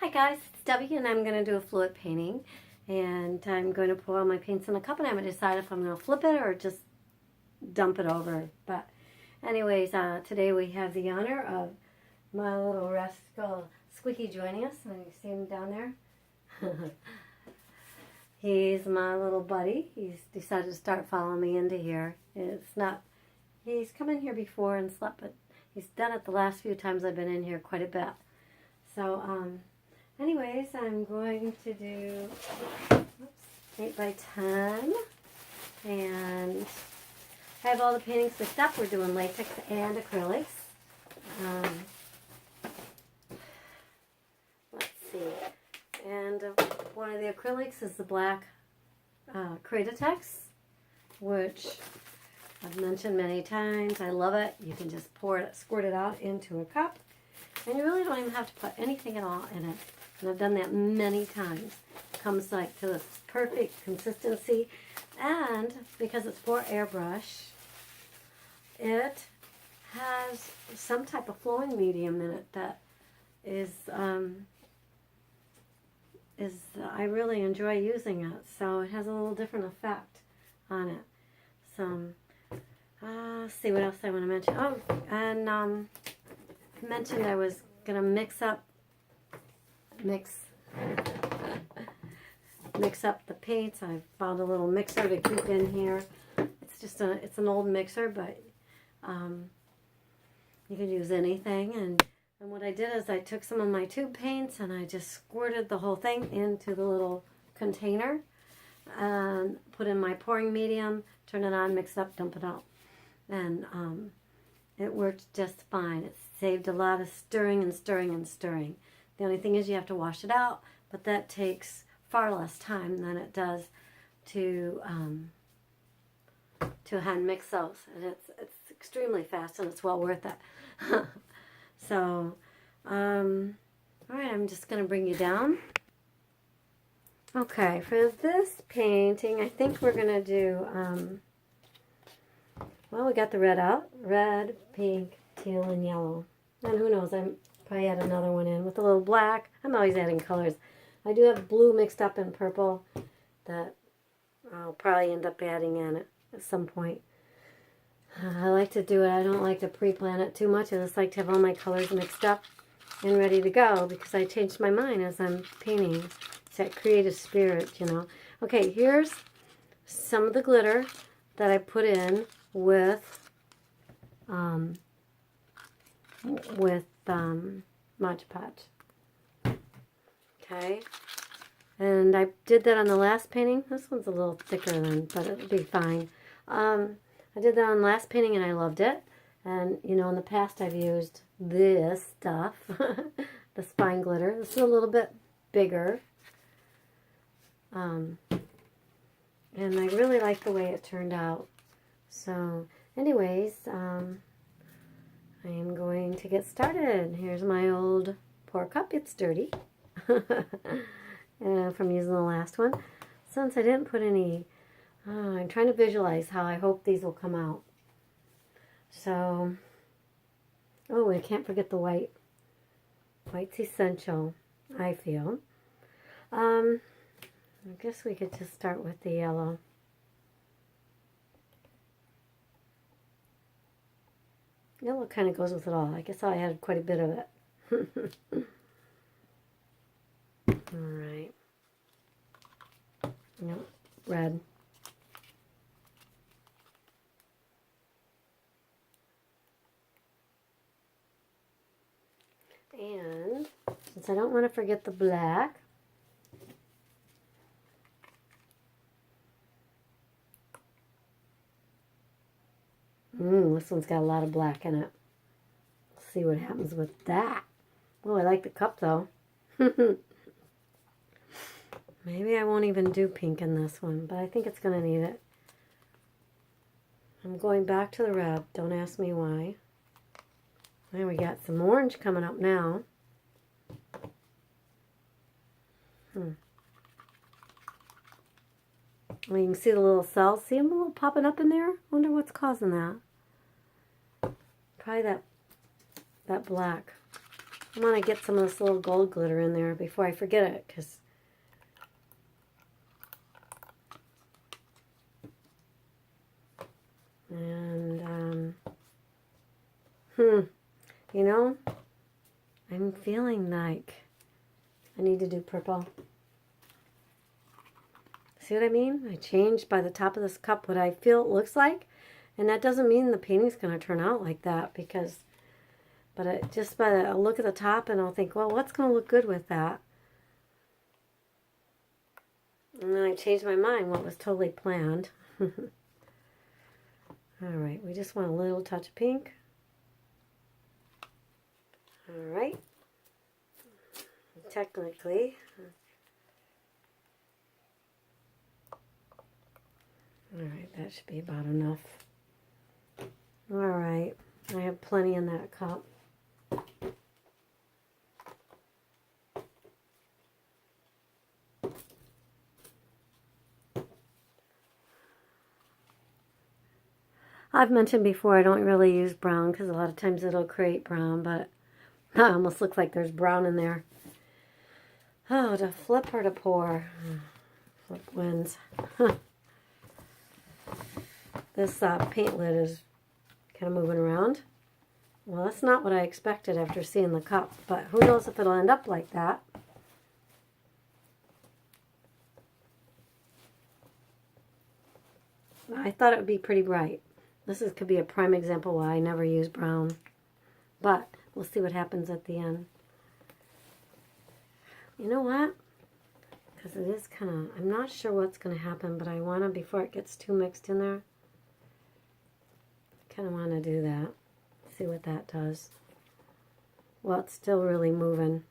Hi guys, it's Debbie and I'm going to do a fluid painting, and I'm going to pour all my paints in a cup and I'm going to decide if I'm going to flip it or just dump it over. But anyways, today we have the honor of my little rascal Squeaky joining us. And you see him down there? He's my little buddy. He's decided to start following me into here. He's come in here before and slept, but he's done it the last few times I've been in here quite a bit. So, anyways, I'm going to do 8 by 10, and I have all the paintings mixed up. We're doing latex and acrylics. Let's see, and one of the acrylics is the black Acrylic, which I've mentioned many times. I love it. You can just squirt it out into a cup, and you really don't even have to put anything at all in it. And I've done that many times. It comes like to this perfect consistency. And because it's for airbrush, it has some type of flowing medium in it that I really enjoy using it. So it has a little different effect on it. So, let's see what else I want to mention. Oh, and I mentioned I was going to mix up the paints. I found a little mixer to keep in here. It's an old mixer, but you can use anything. And what I did is I took some of my tube paints and I just squirted the whole thing into the little container and put in my pouring medium, turn it on, mix it up, dump it out. And it worked just fine. It saved a lot of stirring and stirring and stirring. The only thing is you have to wash it out, but that takes far less time than it does to hand mix those. And it's extremely fast and it's well worth it. So, all right, I'm just going to bring you down. Okay, for this painting, I think we're going to do, well, we got the red out. Red, pink, teal, and yellow. And who knows, I probably add another one in with a little black. I'm always adding colors. I do have blue mixed up in purple that I'll probably end up adding in at some point. I like to do it. I don't like to pre-plan it too much. I just like to have all my colors mixed up and ready to go because I change my mind as I'm painting. It's that creative spirit, you know. Okay, here's some of the glitter that I put in with Mod Podge. Okay, and I did that on the last painting. This one's a little thicker but it'll be fine. I did that on the last painting and I loved it. And you know, in the past I've used this stuff, the spine glitter. This is a little bit bigger. And I really like the way it turned out. So, anyways, I am going to get started. Here's my old pour cup. It's dirty from using the last one. Since I didn't put any, I'm trying to visualize how I hope these will come out. So, oh, I can't forget the white. White's essential, I feel. I guess we could just start with the yellow. Yellow kind of goes with it all. I guess I had quite a bit of it. Alright. Yep, red. And since I don't want to forget the black, this one's got a lot of black in it. Let's see what happens with that. Oh, I like the cup though. Maybe I won't even do pink in this one, but I think it's going to need it. I'm going back to the red. Don't ask me why. And we got some orange coming up now. Well, you can see the little cells. See them a little popping up in there? Wonder what's causing that. Probably that black. I'm going to get some of this little gold glitter in there before I forget it, because and you know, I'm feeling like I need to do purple. See what I mean? I changed by the top of this cup what I feel it looks like, and that doesn't mean the painting's going to turn out like that, because, but just by the, I'll look at the top and I'll think, well, what's going to look good with that? And then I changed my mind, what was totally planned. All right, we just want a little touch of pink. All right. Technically, all right, that should be about enough. All right, I have plenty in that cup. I've mentioned before I don't really use brown because a lot of times it'll create brown, but it almost looks like there's brown in there. Oh, to flip or to pour? Flip wins. This paint lid is kind of moving around. Well, that's not what I expected after seeing the cup, but who knows if it'll end up like that. I thought it would be pretty bright. Could be a prime example why I never use brown, but we'll see what happens at the end. You know what? Because it is kind of, I'm not sure what's going to happen, but I want to, before it gets too mixed in there, kind of want to do that. See what that does. Well, it's still really moving.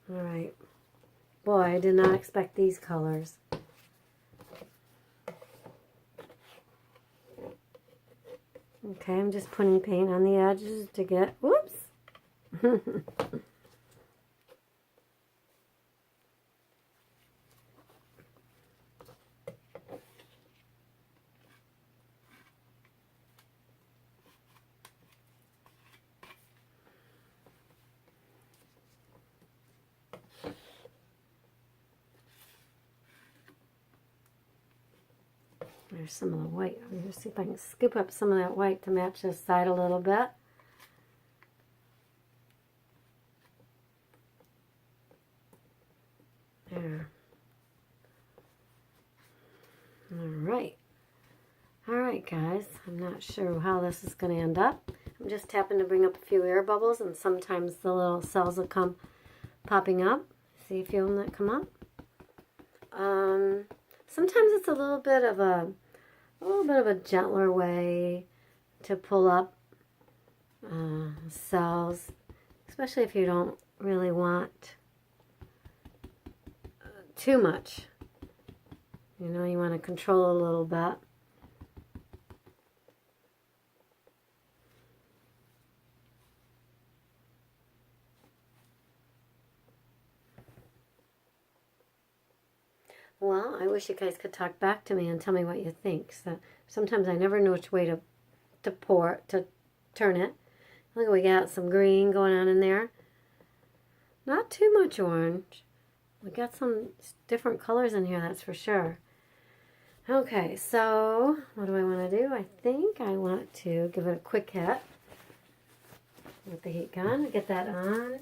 All right. Boy, I did not expect these colors. Okay, I'm just putting paint on the edges to get, whoops. There's some of the white. I'm going to see if I can scoop up some of that white to match this side a little bit. There. Alright. Alright, guys. I'm not sure how this is going to end up. I'm just tapping to bring up a few air bubbles, and sometimes the little cells will come popping up. See a few of them that come up. Sometimes it's a little bit of a gentler way to pull up cells, especially if you don't really want too much. You know, you want to control a little bit. Well, I wish you guys could talk back to me and tell me what you think. So sometimes I never know which way to turn it. Look, we got some green going on in there. Not too much orange. We got some different colors in here, that's for sure. Okay, so what do I want to do? I think I want to give it a quick hit with the heat gun. Get that on.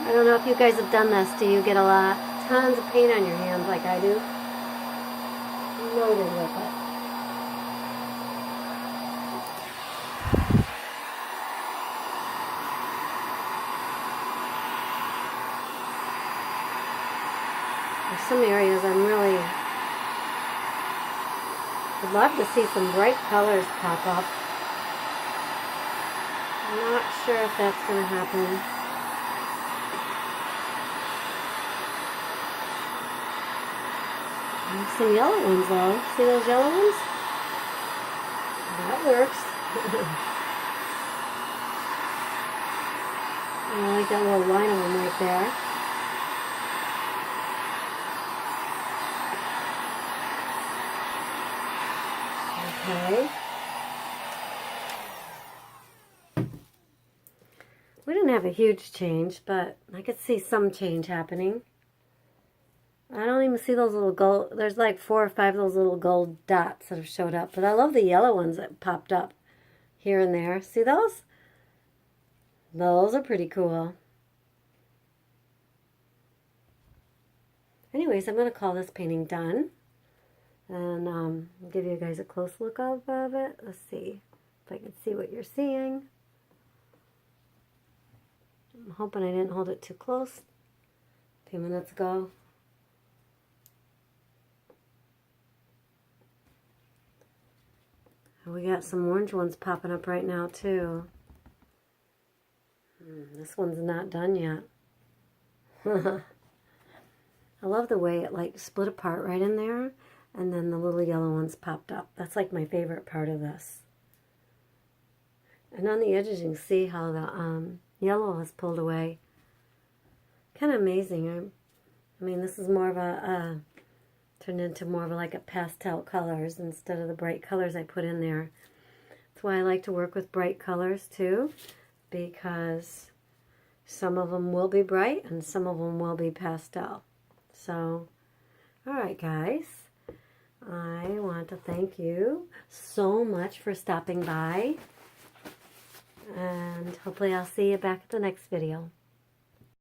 I don't know if you guys have done this. Do you get tons of paint on your hands like I do? Loaded with it. There's some areas I'm really would love to see some bright colors pop up. I'm not sure if that's going to happen. Some yellow ones though. See those yellow ones? That works. I like that little line of them right there. Okay. We didn't have a huge change, but I could see some change happening. I don't even see those little gold, there's like 4 or 5 of those little gold dots that have showed up. But I love the yellow ones that popped up here and there. See those? Those are pretty cool. Anyways, I'm going to call this painting done. And I'll give you guys a close look of it. Let's see if I can see what you're seeing. I'm hoping I didn't hold it too close a few minutes ago. And we got some orange ones popping up right now too. This one's not done yet. I love the way it like split apart right in there, and then the little yellow ones popped up. That's like my favorite part of this. And on the edges you can see how the yellow is pulled away. Kind of amazing. I mean, this is more of a turned into more of like a pastel colors instead of the bright colors I put in there. That's why I like to work with bright colors too, because some of them will be bright and some of them will be pastel. So, alright guys, I want to thank you so much for stopping by, and hopefully I'll see you back at the next video.